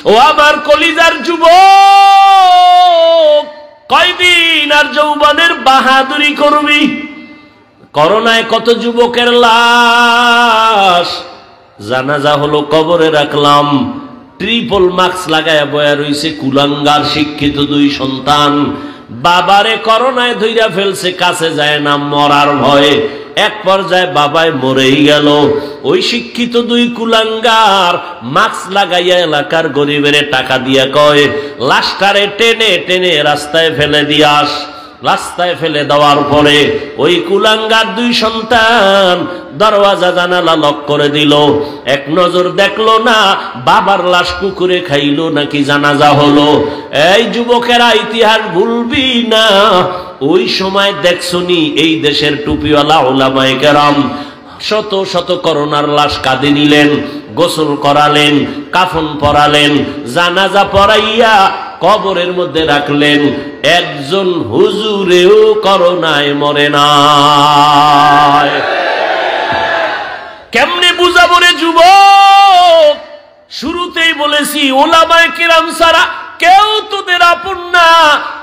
ও আমার কলিজার যুবক, কয়দিন আর যৌবনের বাহাদুরি করবি? করোনায় কত যুবকের লাশ, জানাজা হলো, কবরে রাখলাম, ট্রিপল মাস্ক লাগায়া বয়া রইছে কুলাঙ্গার শিক্ষিত দুই সন্তান। বাবারে করোনায় ধইরা ফেলছে, কাছে যায় না মরার ভয়ে। এক পর্যায়ে বাবায় মরেই গেল। ওই শিক্ষিত দুই কুলাঙ্গার মাস্ক লাগাইয়া এলাকার গরিবের টাকা দিয়া কয়, লাশটারে টেনে টেনে রাস্তায় ফেলে দিয়াস। রাস্তায় ফেলে দেওয়ার পরে ওই কুলাঙ্গার দুই সন্তান দরওয়াজা জানালা লক করে দিল। এক নজর দেখলো না বাবার লাশ কুকুরে খাইলো নাকি জানাজা হলো। এই যুবকেরা, ইতিহাস ভুলবি না। ওই সময় দেখছনি এই দেশের টুপিওয়ালা উলামায়ে কেরাম শত শত করোনার লাশ কাঁধে নিলেন, গোসল করালেন, কাফন পরালেন, জানাজা পড়াইয়া কবরের মধ্যে রাখলেন। একজন হুজুরেও করোনায় মরে নাই। কেমনে বুঝাবো রে যুবক? শুরুতেই বলেছি, উলামায়ে কেরাম ছাড়া কেউ তোদের আপন না।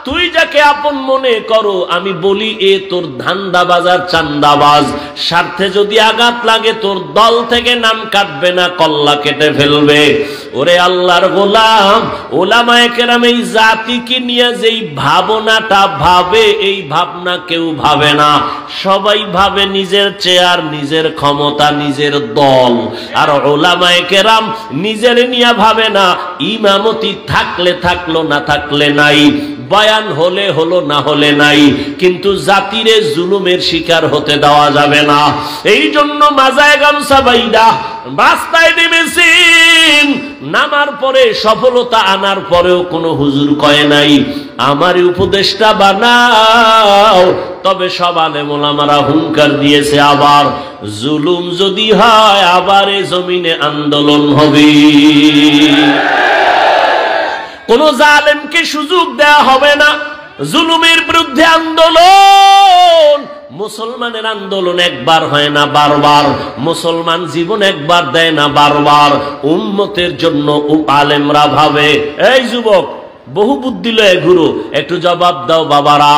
তুই যাকে আপন মনে করো, আমি বলি এ তোর ধান্দাবাজার চান্দাবাজ। স্বার্থে যদি আঘাত লাগে তোর দল থেকে নাম কাটবে না, কল্লা কেটে ফেলবে। ওরে আল্লাহর গোলাম, উলামায়ে কেরাম এই জাতিকে নিয়ে যেই ভাবনাটা ভাবে, এই ভাবনা কেউ ভাবে না। সবাই ভাবে নিজের চেয়ার, নিজের ক্ষমতা, নিজের দল। আর উলামায়ে কেরাম নিজের নিয়ে ভাবে না। ইমামতি থাকলে থাকলো, না থাকলে নাই, বয়ান হলে হলো, না হলে নাই, কিন্তু জাতিরে জুলুমের শিকার হতে দেওয়া যাবে না। এই জন্য মাজায় গামছা বাইদা রাস্তায় নেমেছেন। নামার পরে সফলতা আনার পরেও কোনো হুজুর কয় নাই আমারই উপদেশটা বানাও। তবে সব আলেম ওলামারা হুঙ্কার দিয়েছে, আবার জুলুম যদি হয় আবার এ জমিনে আন্দোলন হবে। কোন জালেমকে সুযোগ দেয়া হবে না। জুলুমের বিরুদ্ধে আন্দোলন। মুসলমানের আন্দোলন একবার হয় না, বারবার। মুসলমান জীবন একবার দেয় না, বারবার। উম্মতের জন্য আলেমরা ভাবে। এই যুবক, বহু বুদ্ধি লয়ে ঘুরো, একটু জবাব দাও বাবারা।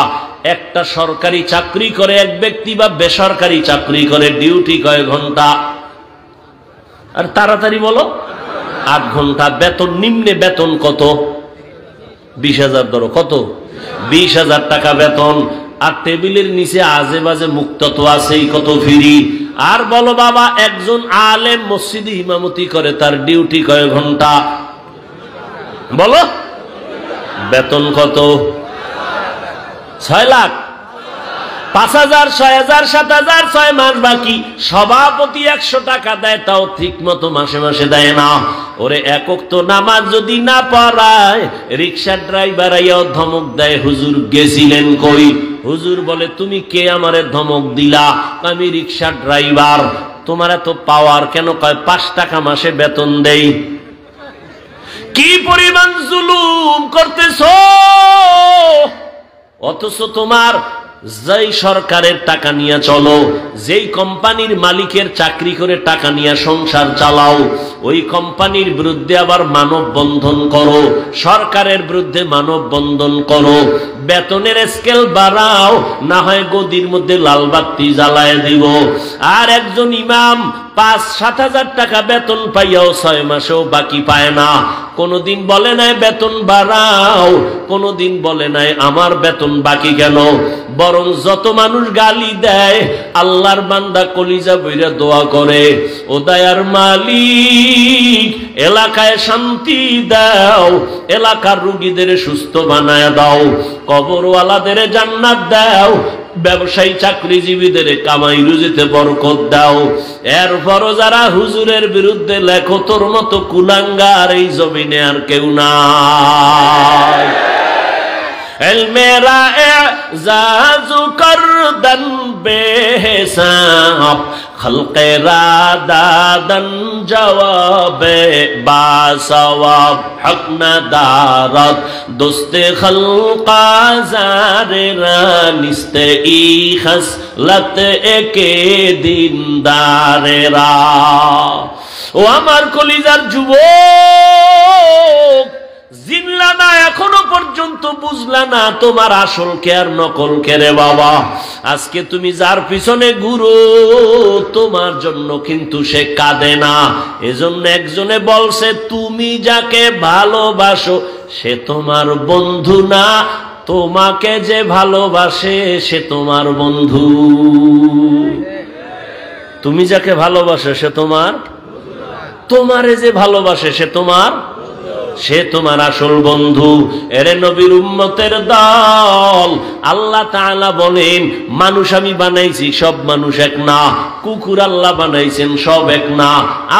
একটা সরকারি চাকরি করে এক ব্যক্তি বা বেসরকারি চাকরি করে, ডিউটি কয় ঘন্টা? আর তাড়াতাড়ি বলো। 8 ঘন্টা। বেতন, নিম্নে বেতন কত? 20,000 ধরো। কত? 20,000 টাকা বেতন। আর টেবিলের নিচে আজে বাজে মুক্ত তো আছেই, কত ফ্রি। আর বলো বাবা, একজন আলেম মসজিদে ইমামতি করে, তার ডিউটি কয় ঘন্টা? বলো। বেতন কত? 6 লাখ। 5,000, 6,000, 7,000, 6 মাস বাকি। সভাপতি 100 টাকা দেয়, তাও ঠিক মতো মাসে মাসে দেয় না। ওরে একক তো নামাজ যদি না পড়ায়, রিক্সার ড্রাইভার আইয়াও ধমক দেয়, হুজুর গেছিলেন কই? হুজুর বলে, তুমি কে আমারে ধমক দিলা? আমি রিক্সার ড্রাইভার। তোমার এত পাওয়ার কেন? কয় 5 টাকা মাসে বেতন দেই। কি পরিমাণ জুলুম করতেছো! অথচ তোমার যেই সরকারের টাকা নিয়ে চলো, যেই কোম্পানির মালিকের চাকরি করে টাকা নিয়ে সংসার চালাও, ওই কোম্পানির বিরুদ্ধে আবার মানববন্ধন করো, সরকারের বিরুদ্ধে মানববন্ধন করো, বেতনের স্কেল বাড়াও, না হয় গদির মধ্যে লাল বাতি জ্বালায় দিব। আর একজন ইমাম 5-7 হাজার টাকা বেতন পাইয়াও 6 মাসেও বাকি পায় না। কোনদিন বলে নাই বেতন বাড়াও, কোনদিন বলে নাই আমার বেতন বাকি কেন। বরং যত মানুষ গালি দেয়, আল্লাহর বান্দা কলিজা বইরা দোয়া করে, ও দয়ার মালিক, এলাকায় শান্তি দাও, এলাকার রোগীদের সুস্থ বানায় দাও, কবরওয়ালাদের জান্নাত দাও, ব্যবসায়ী চাকরিজীবীদের কামাই রুজিতে বরকত দাও। এরপরও যারা হুজুরের বিরুদ্ধে লেখো, তোর মতো কুলাঙ্গার এই জমিনে আর কেউ নাই। মেরা এজাজু করদন বেহিসাব, খলকে রাদাদন জওয়াবে বাসওয়াব, হক নাদারত দোস্তে খলকা জারেরা, নিস্তে ই খসলত একে দিনদারেরা। ও আমার কলিজার যুবক, বুঝলা না তোমার আসল কে আর নকল কে রে বাবা। আজকে তুমি যার পিছনে ঘুরো তোমার জন্য কিন্তু সে কাঁদে না। এজন্য একজনে বলছে তুমি যাকে ভালোবাসো সে তোমার বন্ধু না, তোমাকে যে ভালোবাসে সে তোমার বন্ধু। তুমি যাকে ভালোবাসো সে তোমার, তোমারে যে ভালোবাসে সে তোমার আসল বন্ধু। এরে নবীর উম্মতের দল, আল্লাহ তাআলা বলেন মানুষ আমি বানাইছি সব মানুষ এক না, কুকুর আল্লাহ বানাইছেন সব এক না।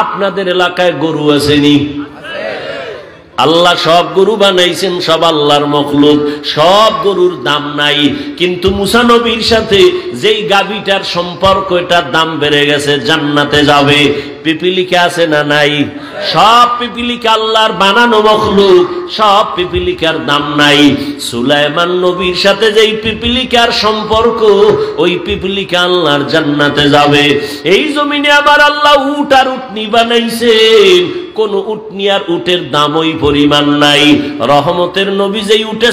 আপনাদের এলাকায় গরু আসেনি? আল্লাহ সব গরু বানাইছেন, সব আল্লাহর মখলুক, সব গরুর দাম নাই। কিন্তু মুসা নবীর সাথে যেই গাভীটার সম্পর্ক, এটার দাম বেড়ে গেছে, জান্নাতে যাবে। পিপিলিকা আছে না নাই? সব পিপিলিকা আল্লাহর বানানো মখলুক, সব পিপিলিকার দাম নাই। সুলাইমান নবীর সাথে যেই পিপিলিকার সম্পর্ক, ওই পিপিলিকা আল্লাহর জান্নাতে যাবে। এই জমিনে আবার আল্লাহ উট আর উটনি বানাইছেন, কোন উটনি আর উটের দাম ওই পরিমাণ নাই। রহমতের নবী যেই উটে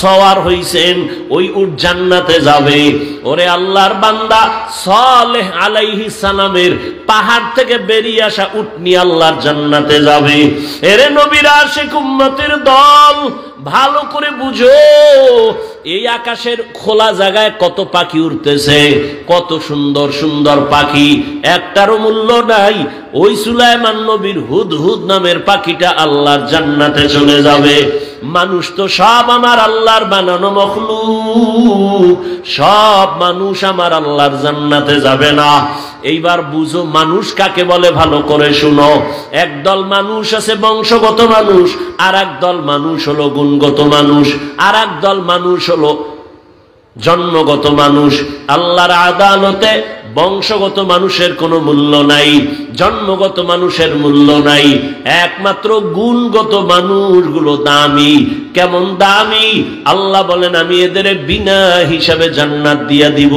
সওয়ার হইছেন, ওই উট জান্নাতে যাবে। ওরে আল্লাহর বান্দা, সালেহ আলাইহিস সালামের পাহাড় থেকে বেরিয়ে আসা উটনি আল্লাহর জান্নাতে যাবে। এরে নবীর আশিক উম্মতের দল, ভালো করে বুঝো, এই আকাশের খোলা জায়গায় কত পাখি উড়তেছে, কত সুন্দর সুন্দর পাখি, একটারও মূল্য নাই। ওই সুলাইমান নবীর হুদহুদ নামের পাখিটা আল্লাহর জান্নাতে চলে যাবে। মানুষ তো সব আমার আল্লাহর বানানো মখলুক, সব মানুষ আমার আল্লাহর জান্নাতে যাবে না। এইবার বুঝো মানুষ কাকে বলে, ভালো করে শুনো। একদল মানুষ আছে বংশগত মানুষ, আর একদল মানুষ হলো গুণগত মানুষ, আর একদল মানুষ হলো জন্মগত মানুষ। আল্লাহর আদালতে বংশগত মানুষের কোনো মূল্য নাই, জন্মগত মানুষের মূল্য নাই, একমাত্র গুণগত মানুষগুলো দামি। কেমন দামি? আল্লাহ বলেন আমি এদের বিনা হিসাবে জান্নাত দিয়া দিব।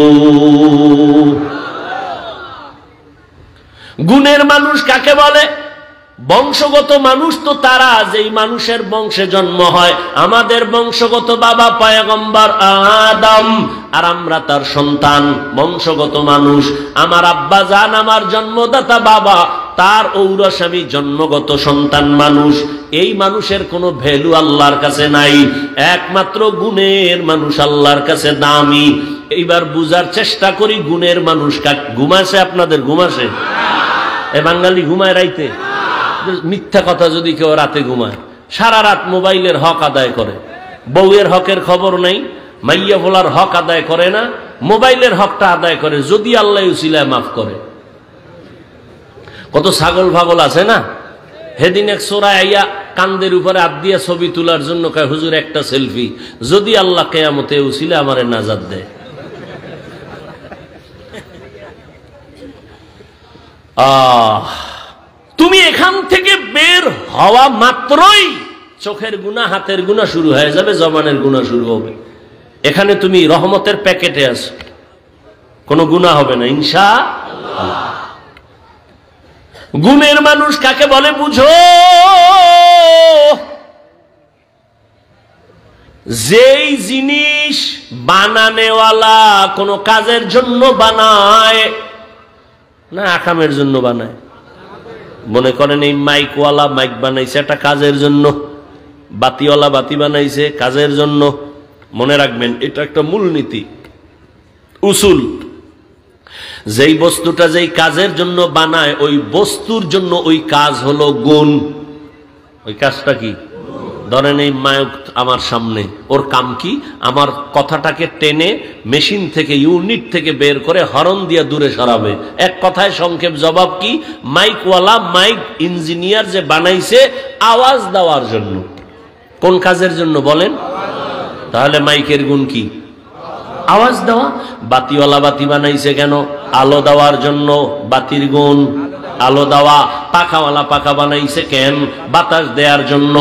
গুণের মানুষ কাকে বলে? বংশগত মানুষ তো তারা যেই মানুষের বংশে জন্ম হয়। আমাদের বংশগত বাবা পয়গম্বর আদম, আর আমরা তার সন্তান, বংশগত মানুষ। আমার আব্বা জান, আমার জন্মদাতা বাবা, তার ঔরস আমি জন্মগত সন্তান মানুষ। এই মানুষের কোনো ভ্যালু আল্লাহর কাছে নাই, একমাত্র গুণের মানুষ আল্লাহর কাছে দামি। এইবার বুঝার চেষ্টা করি গুণের মানুষ কাকে। ঘুমাসে আপনাদের? ঘুমাসে? এ বাঙালি ঘুমায় রাইতে? মিথ্যা কথা যদি কেউ রাতে ঘুমায়, সারা রাত মোবাইলের হক আদায় করে, বউয়ের হকের খবর নেই, মাইয়া ভোলার হক আদায় করে না, মোবাইলের হকটা আদায় করে, যদি আল্লাহ উসিলায় মাফ করে। কত ছাগল ফাগল আছে না? হেদিন এক সোরা আইয়া কান্দের উপরে হাত দিয়া ছবি তোলার জন্য কয় হুজুর একটা সেলফি, যদি আল্লাহ কিয়ামতে উসিলা আমারে নাজাত দেয়। তুমি এখান থেকে বের হওয়া মাত্রই চোখের গুনাহ, হাতের গুনাহ শুরু হয়ে যাবে, জবানের গুনাহ শুরু হবে। এখানে তুমি রহমতের প্যাকেটে আছো, কোনো গুনাহ হবে না ইনশাআল্লাহ। গুণের মানুষ কাকে বলে বুঝো? যেই জিনিস বানানেওয়ালা কোনো কাজের জন্য বানায় না, আকামের জন্য বানায়। মনে করেন এই মাইকওয়ালা মাইক বানাইছে একটা কাজের জন্য, বাতিওয়ালা বাতি বানাইছে কাজের জন্য। মনে রাখবেন এটা একটা মূলনীতি, উসুল। যেই বস্তুটা যেই কাজের জন্য বানায়, ওই বস্তুর জন্য ওই কাজ হলো গুণ। ওই কাজটা কি? ধরেন এই মাইক আমার সামনে, ওর কাম কি? আমার কথাটাকে টেনে মেশিন থেকে, ইউনিট থেকে বের করে হরন দিয়ে দূরে সরাবে। এক কথায় সংক্ষেপ জবাব কি? মাইকওয়ালা মাইক ইঞ্জিনিয়ার যে বানাইছে আওয়াজ দেওয়ার জন্য। কোন কাজের জন্য বলেন? তাহলে মাইকের গুণ কি? আওয়াজ দেওয়া। বাতিওয়ালা বাতি বানাইছে কেন? আলো দেওয়ার জন্য। বাতির গুণ আলো দেওয়া। পাখাওয়ালা পাখা বানাইছে কেন? বাতাস দেওয়ার জন্য।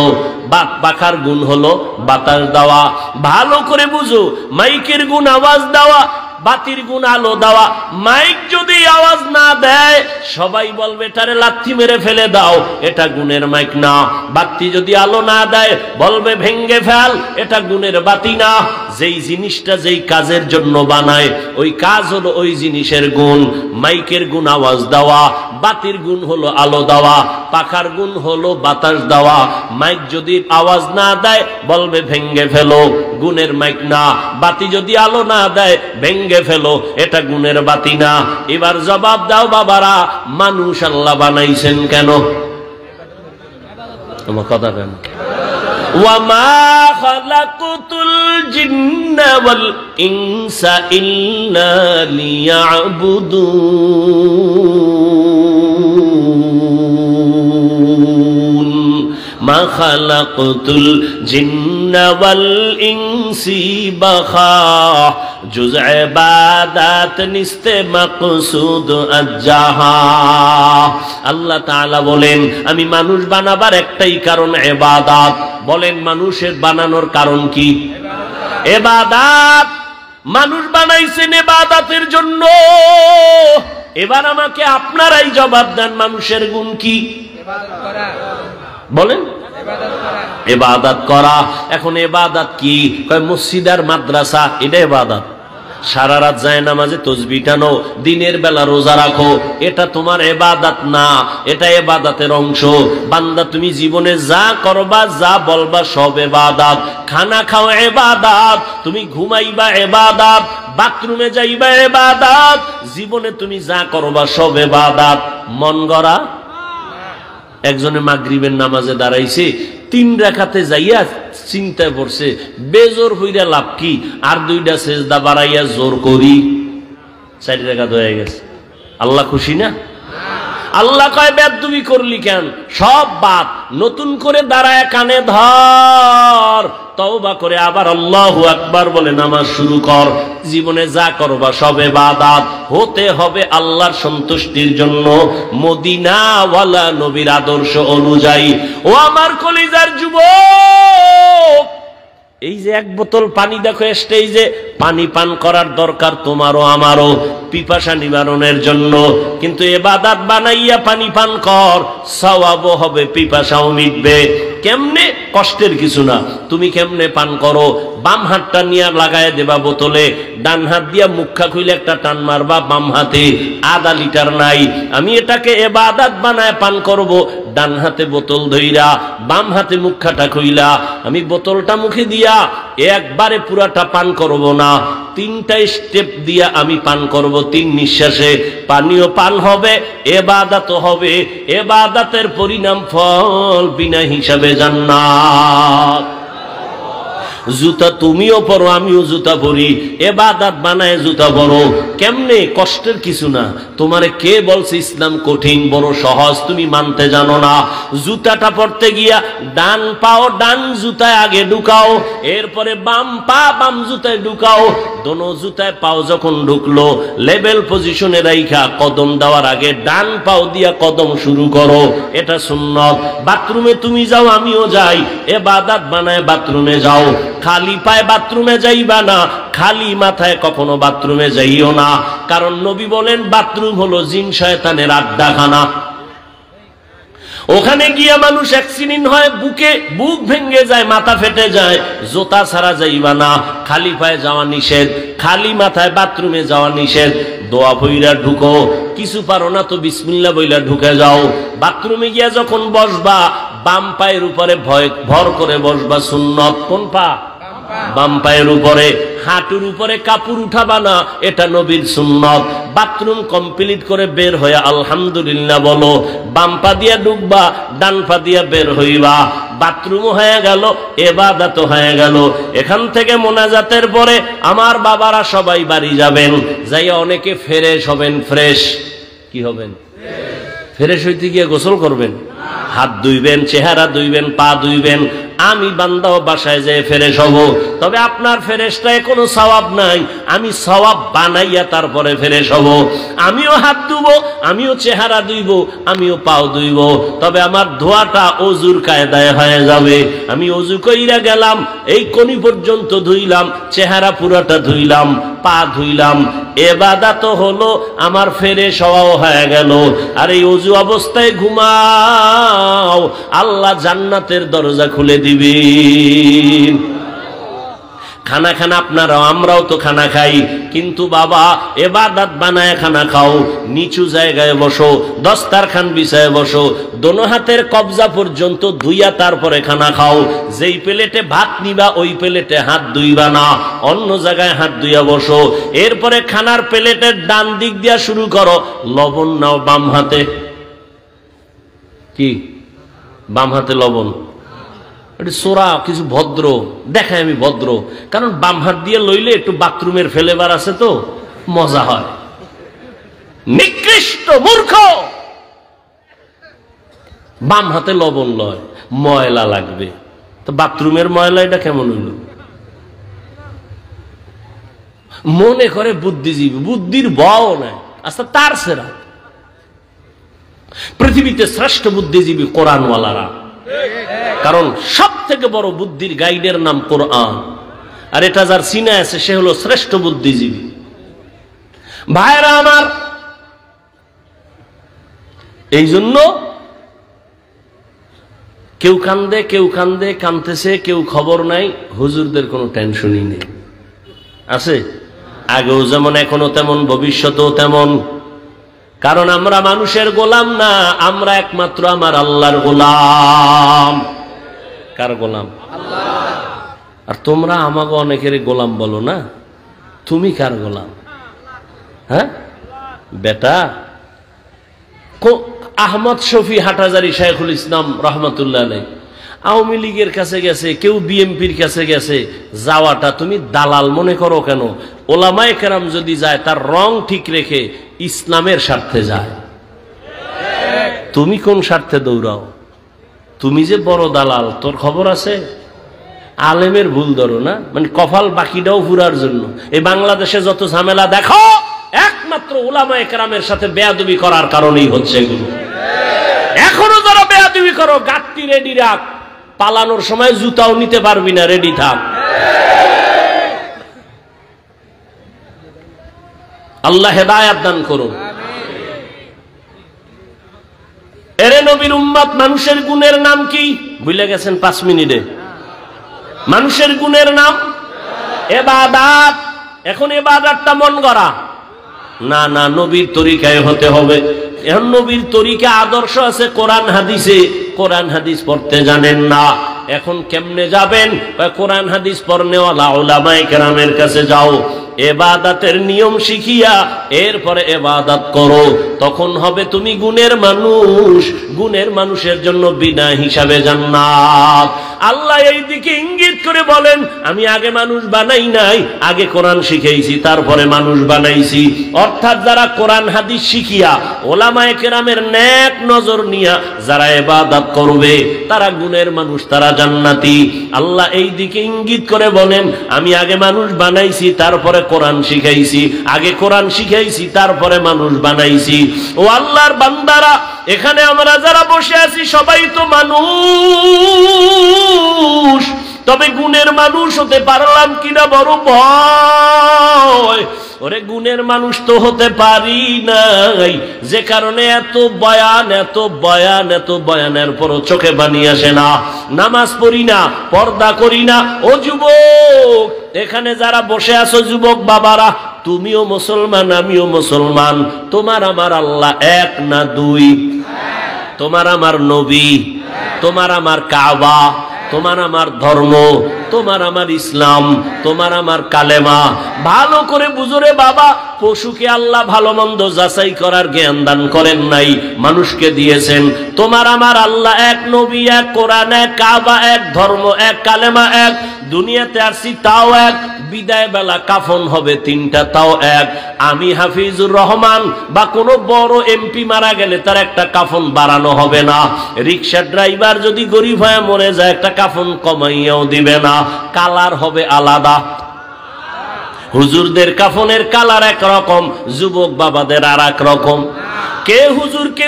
পাখার গুণ হলো বাতাস দেওয়া। ভালো করে বুঝো, মাইকের গুণ আওয়াজ দেওয়া, বাতির গুণ আলো দেওয়া। মাইক যদি আওয়াজ না দেয় সবাই বলবে এটারে লাথি মেরে ফেলে দাও, এটা গুণের মাইক না। বাতি যদি আলো না দেয় বলবে ভেঙ্গে ফেল, এটা গুণের বাতি না। যেই জিনিসটা যেই কাজের জন্য বানায় ওই কাজ হলো ওই জিনিসের গুণ। মাইকের গুণ আওয়াজ দেওয়া, বাতির গুণ হলো আলো দেওয়া, পাখার গুণ হলো বাতাস দেওয়া। মাইক যদি আওয়াজ না দেয় বলবে ভেঙ্গে ফেলো, গুণের মাইক না। বাতি যদি আলো না দেয় ভেঙ্গে ফেলো, এটা গুণের বাতি না। এবার জবাব দাও বাবারা, মানুষ আল্লাহ বানাইছেন কেন? তোমার কথা কেন? ওয়ামা খালাকুতুল জিন্না ওয়াল ইনসা ইল্লা লিয়াবুদুন। মা খালাকুতুল জিন্না ওয়াল ইনসি বাখা জুজ ইবাদাত নিস্তে মাকসুদ আজ্জাহা। আল্লাহ তাআলা বলেন আমি মানুষ বানাবার একটাই কারণ ইবাদত। বলেন মানুষের বানানোর কারণ কি? ইবাদত। মানুষ বানাইছেন ইবাদতের জন্য। এবার আমাকে আপনারাই জবাব দেন, মানুষের গুণ কি? বলেন ইবাদত করা। এখন ইবাদত কি? কয় মসজিদ আর মাদ্রাসা, এটা ইবাদত। সারা রাত যায় নামাজে তাসবিহ টানো, দিনের বেলা রোজা রাখো, এটা তোমার ইবাদত না, এটা ইবাদতের অংশ। বান্দা তুমি জীবনে যা করবা যা বলবা সব ইবাদত। খানা খাও ইবাদত, তুমি ঘুমাইবা ইবাদত, বাথরুমে যাইবা ইবাদত, জীবনে তুমি যা করবা সব ইবাদত। মন গড়া একজনে মাগরিবের নামাজে দাঁড়াইছে, 3 রাকাতে যাইয়া চিন্তায় পড়ছে বেজোর হইরা লাভ কি, আর 2টা সেজদা বাড়াইয়া জোর করি 4 রাকাত হয়ে গেছে। আল্লাহ খুশি না? আল্লাহ কয় বেদবি করলি কেন? সব বাদ, নতুন করে দাঁড়ায় কানে ধর, তওবা করে আবার আল্লাহু আকবার বলে নামাজ শুরু কর। জীবনে যা করবা সব ইবাদত, হতে হবে আল্লাহর সন্তুষ্টির জন্য, মদিনা ওয়ালা নবীর আদর্শ অনুযায়ী। ও আমার কলিজার যুবক, এই যে 1 বোতল পানি দেখো স্টেজে, পানি পান করার দরকার তোমারও আমারও, পিপাসা নিবারণের জন্য। কিন্তু ইবাদত বানাইয়া পানি পান কর, সওয়াবও হবে, পিপাসাও মিটবে। কেমনে? কষ্টের কিছু না। তুমি কেমনে পান করো? বাম হাতটা নিয়ে লাগায় দেবা বোতলে, ডান হাত দিয়া মুখা খুইলে একটা টান মারবা বাম হাতে, আধা লিটার নাই। আমি এটাকে ইবাদত বানায় পান করব, ডান হাতে বোতল ধইরা বাম হাতে মুখাটা খুইলা আমি বোতলটা মুখে দিয়া একবারে পুরাটা পান করব না, 3টা স্টেপ দিয়া আমি পান করব। 3 নিঃশ্বাসে পানিও পান হবে, ইবাদত হবে। ইবাদতের পরিণাম ফল বিনা হিসাবে জান্নাত। জুতা তুমিও পরো, আমিও জুতা পরি, ইবাদত বানায় জুতা পরো। কেমনে? কষ্টের কিছু না। তোমারে কে বলছে ইসলাম কঠিন? বড় সহজ, তুমি মানতে জানো না। জুতাটা পরতে গিয়া ডান পাও ডান জুতায় আগে ঢুকাও, এরপরে বাম পা বাম জুতায় ঢুকাও। দোনো জুতায় পাও যখন ঢুকলো লেভেল পজিশনে রাইখা কদম দেওয়ার আগে ডান পাও দিয়া কদম শুরু করো, এটা সুন্নত। বাথরুমে তুমি যাও, আমিও যাই, ইবাদত বানায় বাথরুমে যাও। খালি পায়ে বাথরুমে যাইবা না, খালি মাথায় কখনো বাথরুমে যাইও না। কারণ নবী বলেন বাথরুম হলো জিন শয়তানের আড্ডাখানা। ওখানে গিয়া মানুষ অ্যাক্সিডেন্ট হয়, বুক ভেঙে যায়, মাথা ফেটে যায়। জুতা ছাড়া যাইবা না, খালি পায়ে যাওয়া নিষেধ, খালি মাথায় বাথরুমে যাওয়া নিষেধ। দোয়া পইরা ঢুকো, কিছু পারো না তো বিসমিল্লাহ বইলা ঢুকে যাও। বাথরুমে গিয়া যখন বসবা বাম পায়ের উপরে ভর করে বসবা, সুন্নত। কোন পা? বাম পায়ের উপরে। হাঁটুর উপরে কাপড় উঠাবা না, এটা নবীর সুন্নত। বাথরুম কমপ্লিট করে বের হয়ে আলহামদুলিল্লাহ বলো, বাম পা দিয়া ঢুকবা, ডান পা দিয়া বের হইবা। বাথরুম হয়ে গেল, ইবাদত হয়ে গেল। এখান থেকে মোনাজাতের পরে আমার বাবারা সবাই বাড়ি যাবেন, যাইয়া অনেকে ফ্রেশ হবেন। ফ্রেশ কি হবেন? ফ্রেশ হইতে গিয়ে গোসল করবেন, হাত ধুইবেন, চেহারা ধুইবেন, পা ধুইবেন, আমি বান্দাও বাসায় যেয়ে ফ্রেশ হব। তবে আপনার ফ্রেশটায় কোনো সওয়াব নাই, আমি সওয়াব বানাইয়া তারপরে ফ্রেশ হব। আমিও হাত ধুবো, আমিও চেহারা ধুইব, আমিও পাও ধুইব, তবে আমার ধোয়াটা অজুর কায়দায় হয়ে যাবে। আমি অজু কইরা গেলাম, এই কনি পর্যন্ত ধুইলাম, চেহারা পুরাটা ধুইলাম, পা ধুইলাম, ইবাদত হলো আমার ফ্রেশ হওয়াও হয়ে গেল। আর এই অজু অবস্থায় ঘুমাও, আল্লাহ জান্নাতের দরজা খুলে দিবেন। খানা খানা আপনারাও, আমরাও তো খানা খাই, কিন্তু বাবা ইবাদত বানায় খানা খাও। নিচু জায়গায় বসো, দস্তারখান বিছায় বসো, দোনো হাতের কবজা পর্যন্ত ধুইয়া তারপরে খানা খাও। যেই প্লেটে ভাত নিবা ওই প্লেটে হাত ধুইবা না, অন্য জায়গায় হাত ধুইয়া বসো। এরপরে খানার প্লেটের ডান দিক দিয়া শুরু করো, লবণ নাও বাম হাতে। কি বাম হাতে লবণ? সোরা কিছু ভদ্র দেখায়, আমি ভদ্র, কারণ বাম হাত দিয়ে লইলে একটু বাথরুমের ফেলেবার আছে তো মজা হয়। নিকৃষ্ট মূর্খ, বাম হাতে লবণ লয়, ময়লা লাগবে। তো বাথরুমের ময়লা এটা কেমন হইল? মনে করে বুদ্ধিজীবী, বুদ্ধির বও নাই। আচ্ছা, তার সেরা পৃথিবীতে শ্রেষ্ঠ বুদ্ধিজীবী কোরআনওয়ালারা, কারণ সব থেকে বড় বুদ্ধির গাইডের নাম কোরআন। আর এটা যার সিনে আছে সে হলো শ্রেষ্ঠ বুদ্ধিজীবী। ভাইরা আমার, এই জন্য কেউ কান্দে, কেউ কান্দে, কান্দতেছে, কেউ খবর নাই। হুজুরদের কোনো টেনশনই নেই, আছে আগেও যেমন, এখনো তেমন, ভবিষ্যতেও তেমন। কারণ আমরা মানুষের গোলাম না, আমরা একমাত্র আমার আল্লাহর গোলাম। কার গোলাম? আল্লাহ। আর তোমরা আমাকে অনেকের গোলাম বলো না, তুমি কার গোলাম? হ্যাঁ বেটা, আহমদ শফি হাটহাজারী শাইখুল ইসলাম রহমতুল্লাহ আলাইহি আওয়ামী লীগের কাছে গেছে, কেউ বিএনপির কাছে গেছে। যাওয়াটা তুমি দালাল মনে করো কেন? ওলামায়ে কেরাম যদি যায় তার রং ঠিক রেখে ইসলামের স্বার্থে যায়। তুমি কোন স্বার্থে দৌড়াও? তুমি যে বড় দালাল, তোর খবর আছে? আলেমের ভুল ধরো না, মানে কপাল বাকিটাও পুরার জন্য। এই বাংলাদেশে যত ঝামেলা দেখো, একমাত্র ওলামায়ে কেরামের সাথে বেয়াদবি করার কারণেই হচ্ছে এগুলো। এখনো যারা বেয়াদবি করো, গাত্তি রেডি রাখ, পালানোর সময় জুতাও নিতে পারবি না, রেডি থাক। আল্লাহ হেদায়েত দান করুন। এরে নবীর উম্মত, মানুষের গুণের নাম কি ভুলে গেছেন? 5 মিনিটে মানুষের গুণের নাম ইবাদত। এখন ইবাদতটা মন গড়া না, না, নবীর তরিকায় হতে হবে। এখন নবীর তরিকা আদর্শ আছে কোরআন হাদিসে, কোরআন হাদিস পড়তে জানেন না, এখন কেমনে যাবেন? কোরআন হাদিস পড়নেওয়ালা উলামায়ে কেরামের কাছে যাও, ইবাদতের নিয়ম শিখিয়া এরপরে ইবাদত করো, তখন হবে তুমি গুণের মানুষ। গুণের মানুষের জন্য বিনা হিসাবে জান্নাত। আল্লাহ এই দিকে ইঙ্গিত করে বলেন, আমি আগে মানুষ বানাই নাই, আগে কোরআন শিখাইছি, তারপরে মানুষ বানাইছি। অর্থাৎ যারা কোরআন হাদিস শিখিয়া উলামায়ে কেরামের নেক নজর নিয়া যারা ইবাদত করবে তারা গুণের মানুষ, তারা জান্নাতি। আল্লাহ এই দিকে ইঙ্গিত করে বলেন, আমি আগে মানুষ বানাইছি, তারপরে কোরআন শিখাইছি, আগে কোরআন শিখাইছি, তারপরে মানুষ বানাইছি। ও আল্লাহর বান্দারা, এখানে আমরা যারা বসে আছি সবাই তো মানুষ, তবে গুণের মানুষ হতে পারলাম কিনা বড় ভয়। ওরে গুণের মানুষ তো হতে পারি নাই, যে কারণে এত বয়ান, এত বয়ান, এত বয়ানের পরও চোখে পানি আসে না, নামাজ পড়ি না, পর্দা করি না। ও যুবক, এখানে যারা বসে আছো যুবক বাবারা, তুমিও মুসলমান, আমিও মুসলমান। তোমার আমার আল্লাহ এক না দুই? তোমার আমার নবী, তোমার আমার কাবা, তোমার আমার ধর্ম, তোমার আমার ইসলাম, তোমার আমার কালেমা। ভালো করে বুঝো রে বাবা, পশুকে আল্লাহ ভালো মন্দ যাচাই করার জ্ঞান দান করেন নাই, মানুষকে দিয়েছেন। তোমার আমার আল্লাহ এক, নবী এক, কোরআন এক, কাবা এক, ধর্ম এক, কালেমা এক। দুনিয়াতে আসছি তাও এক, বিদায় বেলা কাফন হবে 3টা, তাও এক। আমি হাফিজুর রহমান বা কোনো বড় এমপি মারা গেলে তার একটা কাফন বাড়ানো হবে না। রিক্সা ড্রাইভার যদি গরিব হয়ে মরে যায় একটা কাফন কমাইয়াও দিবে না, কালার হবে আলাদা। হুজুরদের কাফনের কালার একরকম, যুবক বাবাদের আর এক রকম। কে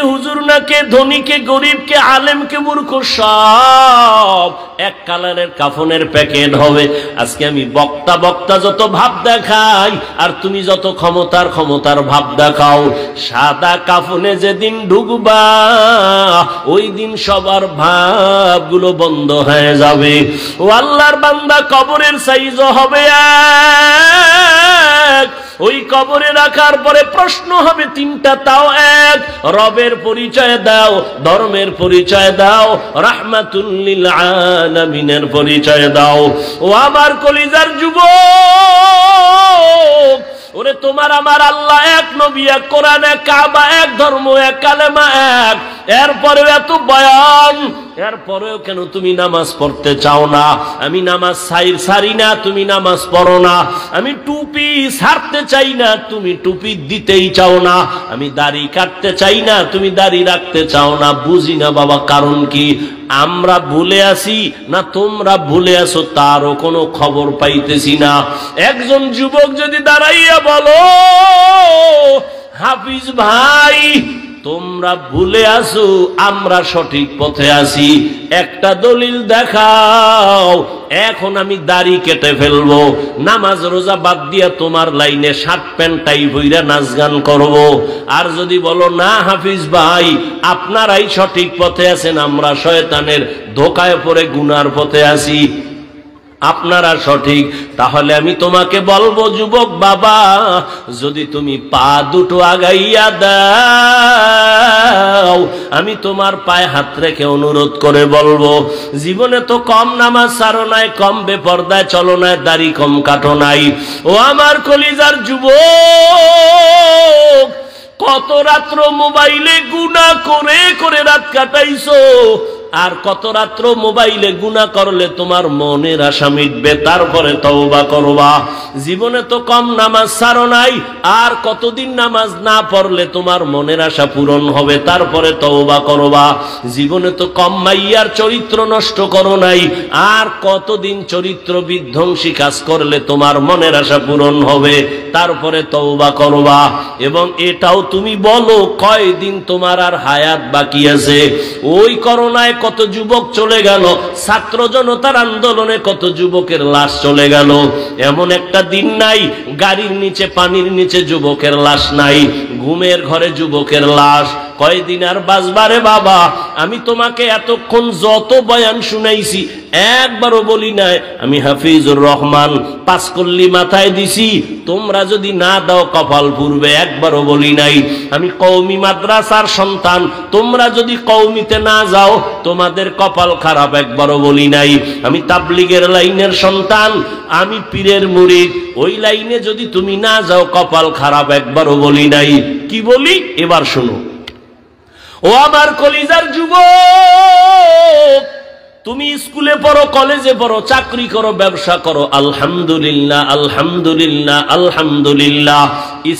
হুজুর না, কে ধনী, কে গরিব, কে আলেম, কে মূর্খ, সব এক কালারের কাফনের প্যাকেট হবে। আজকে আমি বক্তা যত ভাব দেখাই আর তুমি যত ক্ষমতার ভাব দেখাও, সাদা কাফনে যেদিন ঢুকবা ওই দিন সবার ভাবগুলো বন্ধ হয়ে যাবে। ও আল্লাহর বান্দা, কবরের সাইজ হবে এক। ওই কবরে রাখার পরে প্রশ্ন হবে 3টা, তাও এক। রবের পরিচয় দাও, ধর্মের পরিচয় দাও, রাহমাতুল লিল আলামিনের পরিচয় দাও। ও আমার কলিজার যুবক, ওরে তোমার আমার আল্লাহ এক, নবী এক, কোরআন এক, কাবা এক, ধর্ম এক, কালেমা এক। এরপরেও এত বয়ান, এরপরেও কেন তুমি নামাজ পড়তে চাও না? আমি নামাজ সারি না, তুমি নামাজ পড়ো না। আমি টুপি ছাড়তে চাই না, তুমি টুপি দিতেই চাও না। আমি দাড়ি কাটতে চাই না, তুমি দাড়ি রাখতে চাও না। বুঝি না বাবা, কারণ কি? আমরা ভুলে আসি না তোমরা ভুলে আসো তারও কোনো খবর পাইতেছি না। একজন যুবক যদি দাঁড়াইয়া বলো, হাফিজ ভাই তোমরা ভুলে আসো, আমরা সঠিক পথে আছি, একটা দলিল দেখাও। এখন আমি দাড়ি কেটে ফেলবো, নামাজ রোজা বাদ দিয়া তোমার লাইনে শার্ট প্যান্ট টাই বইরা নাচ গান করবো। আর যদি বলো না হাফিজ ভাই আপনারাই সঠিক পথে আছেন, আমরা শয়তানের ধোকায় পড়ে গুনার পথে আছি, আপনারা সঠিক, তাহলে আমি তোমাকে বলবো যুবক বাবা, যদি তুমি পা দুটো আগাইয়া দাও আমি তোমার পায়ে হাত রেখে অনুরোধ করে বলবো, জীবনে তো কম নামাজ ছাড়ো নাই, কম বেপরদায় চলো নাই, দাড়ি কম কাটো নাই। ও আমার কলিজার যুবক, কত রাত্র মোবাইলে গুনাহ করে করে রাত কাটাইছো, আর কত রাত্র মোবাইলে গুনাহ করলে তোমার মনের আশা মিটবে, তারপরে তওবা করবা। জীবনে তো কম নামাজ ছাড়ো নাই, আর কতদিন নামাজ না পড়লে তোমার মনের আশা পূরণ হবে, তারপরে তওবা করবা। জীবনে তো কম মাইয়ার চরিত্র নষ্ট করো নাই, আর কতদিন চরিত্র বিধ্বংসী কাজ করলে তোমার মনের আশা পূরণ হবে, তারপরে তওবা করবা। এবং এটাও তুমি বলো কয়দিন তোমার আর হায়াত বাকি আছে। ওই করোনায় কত যুবক চলে গেল, ছাত্র জনতার আন্দোলনে কত যুবকের লাশ চলে গেল। এমন একটা দিন নাই গাড়ির নিচে পানির নিচে যুবকের লাশ নাই, ঘুমের ঘরে যুবকের লাশ। কয়দিন আর বাঁচবারে বাবা? আমি তোমাকে এতক্ষণ যত বয়ান শুনাইছি একবারও বলি নাই আমি হাফিজুর রহমান, পাঁচকল্লি মাথায় দিছি, তোমরা যদি না দাও কপাল পুরবে, একবারও বলি নাই। আমি কওমি মাদ্রাসার সন্তান, তোমরা যদি কওমিতে না যাও তোমাদের কপাল খারাপ, একবারও বলি নাই। আমি তাবলীগের লাইনের সন্তান, আমি পীরের মুরিদ, ওই লাইনে যদি তুমি না যাও কপাল খারাপ, একবারও বলি নাই। কি বলি এবার শোনো। ও আমার কলিজার যুবক, তুমি স্কুলে পড়ো, কলেজে পড়ো, চাকরি করো, ব্যবসা করো, আলহামদুলিল্লাহ আলহামদুলিল্লাহ আলহামদুলিল্লাহ।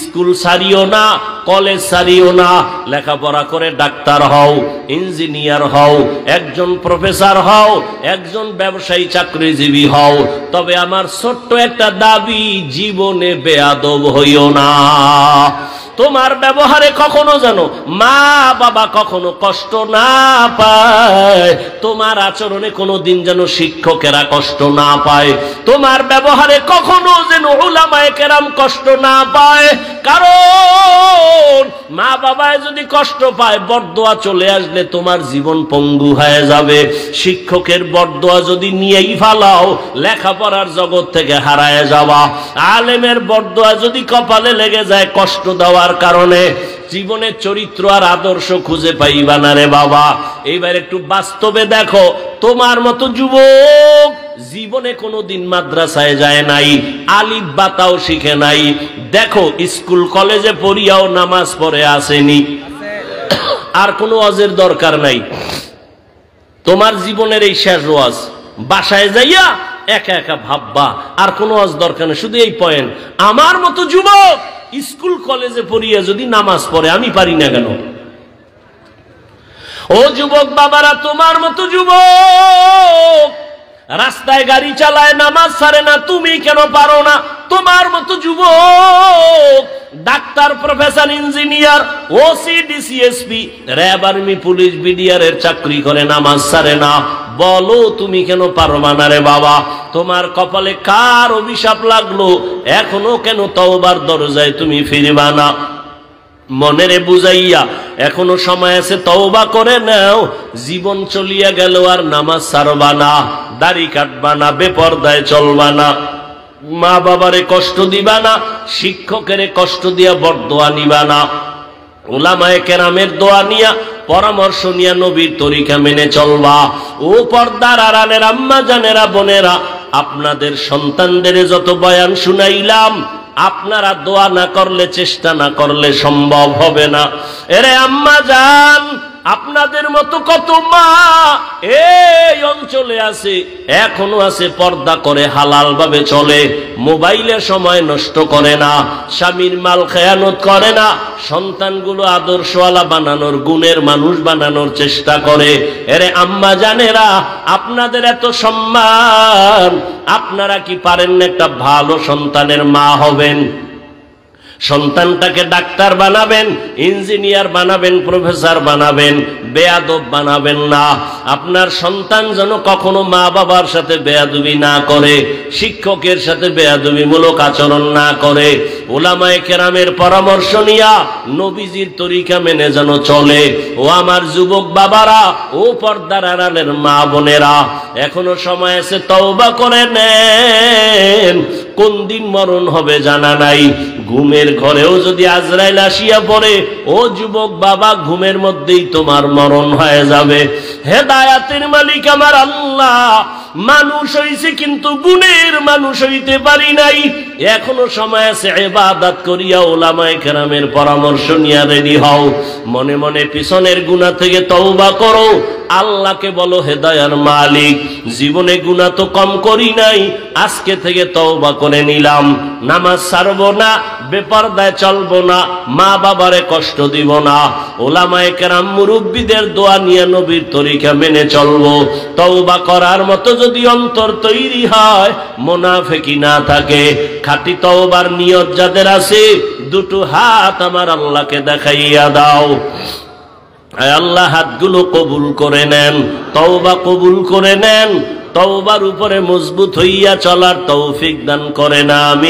স্কুল ছাড়িও না, কলেজ ছাড়িও না, লেখাপড়া করে ডাক্তার হও, ইঞ্জিনিয়ার হও, একজন প্রফেসর হও, একজন ব্যবসায়ী চাকরিজীবী হও। তবে আমার ছোট্ট একটা দাবি, জীবনে বেয়াদব হইও না। তোমার ব্যবহারে কখনো যেন মা বাবা কখনো কষ্ট না পায়, তোমার আচরণে কোনো দিন যেন শিক্ষকেরা কষ্ট না পায়, তোমার ব্যবহারে কখনো যেন উলামায়ে কেরাম কষ্ট না পায়। কারণ মা বাবায় যদি কষ্ট পায়, বরদোয়া চলে আসলে তোমার জীবন পঙ্গু হয়ে যাবে। শিক্ষকের বরদোয়া যদি নিয়েই ফালাও, লেখাপড়ার জগৎ থেকে হারায় যাওয়া। আলেমের বরদোয়া যদি কপালে লেগে যায় কষ্ট দেওয়ার কারণে, জীবনের চরিত্র আর আদর্শ খুঁজে পাইবা না রে বাবা। এইবার একটু বাস্তবে দেখো, তোমার মতো যুবক জীবনে কোনোদিন মাদ্রাসায় যায় নাই, আলিফ বাতাও শিখে নাই। দেখো স্কুল কলেজে পড়িয়াও নামাজ পড়ে আসেনি, আর কোনো ওয়াজের দরকার নাই। তোমার জীবনের এই শেষ ওয়াজ, বাসায় যাইয়া একা একা ভাববা, আর কোনো ওয়াজ দরকার নেই, শুধু এই পয়েন্ট, আমার মতো যুবক স্কুল কলেজে পড়িয়া যদি নামাজ পড়ে আমি পারি না কেন? ও যুবক বাবারা, তোমার মতো যুবক রাস্তায় গাড়ি চালায় নামাজ ছাড়ে না, তুমি কেন পারো না? তোমার মতো যুবক doctor, professor, engineer, OC, DC SP, RAB, army, police, BDR এর চাকরি করে, নামাজ ছাড়ে না, বলো তুমি কেন পারবা না রে বাবা? তোমার কপালে কার অভিশাপ লাগলো? এখনো কেন তওবার দরজায় তুমি ফিরবা না? মনেরে বুঝাইয়া এখনো সময় আছে, তওবা করে নাও। জীবন চলিয়া গেল আর নামাজ ছাড়বা না, দাড়ি কাটবা না, বেপরদায় চলবা না, মা বাবারে কষ্ট দিবা না, শিক্ষকের কষ্ট দিয়া বরদোয়া নিবা না, উলামায়ে কেরামের দোয়া নিয়া, পরামর্শ নিয়া নবীর তরিকা মেনে চলবা। ও পর্দার আড়ালের আম্মা জানেরা, বোনেরা, আপনাদের সন্তানদের যত বয়ান শুনাইলাম, আপনারা দোয়া না করলে, চেষ্টা না করলে সম্ভব হবে না। এরে আম্মা জান, আপনাদের মতো কত মা এই অঞ্চলে আছে, এখনো আছে, পর্দা করে হালাল ভাবে চলে, মোবাইলে সময় নষ্ট করে না, স্বামীর মাল খেয়ানত করে না, সন্তানগুলো আদর্শওয়ালা বানানোর, গুণের মানুষ বানানোর চেষ্টা করে। এরে আম্মা জানেরা, আপনাদের এত সম্মান, আপনারা কি পারেন না একটা ভালো সন্তানের মা হবেন? সন্তানটাকে ডাক্তার বানাবেন, ইঞ্জিনিয়ার বানাবেন, প্রফেসর বানাবেন, বেয়াদব বানাবেন না। আপনার সন্তান যেন কখনো মা বাবার সাথে বেয়াদবি না করে, শিক্ষকের সাথে বেয়াদবিমূলক আচরণ না করে, উলামায়ে কেরামের পরামর্শ নিয়া নবীজির তরিকা মেনে যেন চলে। ও আমার যুবক বাবারা, ও পর্দার আড়ালের মা বোনেরা, এখনো সময় আছে, তওবা করে নেন। কোন দিন মরণ হবে জানা নাই। ঘুমের ঘরেও যদি আজরাইল আসিয়া পড়ে, ও যুবক বাবা, ঘুমের মধ্যেই তোমার মরণ হয়ে যাবে। হেদায়াতের মালিক আমার আল্লাহ। মানুষ হইছে কিন্তু গুণের মানুষ হইতে পারি নাই। এখনো সময় আছে, ইবাদত করিয়া উলামায়ে কেরামের পরামর্শ নিয়া রেডি হও। মনে মনে পিছনের গুনাহ থেকে তওবা করো, আল্লাহকে বলো, হেদায়ার মালিক, জীবনে গুনাহ তো কম করি নাই, আজকে থেকে তওবা করে নিলাম, নামাজ ছাড়বো না, বেপরদায় চলবো না, মা বাবারে কষ্ট দিব না, উলামায়ে কেরাম মুরব্বিদের দোয়া নিয়ে নবীর তরিকা মেনে চলবো। তওবা করার মতো যদি অন্তর তৈরি হয়, মুনাফিকি না থাকে, খাঁটি তওবার নিয়ত যাদের আছে, দুটো হাত আমার আল্লাহকে দেখাইয়া দাও। আল্লাহ হাতগুলো কবুল করে নেন, তওবা কবুল করে নেন, তওবার উপরে মজবুত হইয়া চলার তৌফিক দান করেন। আমি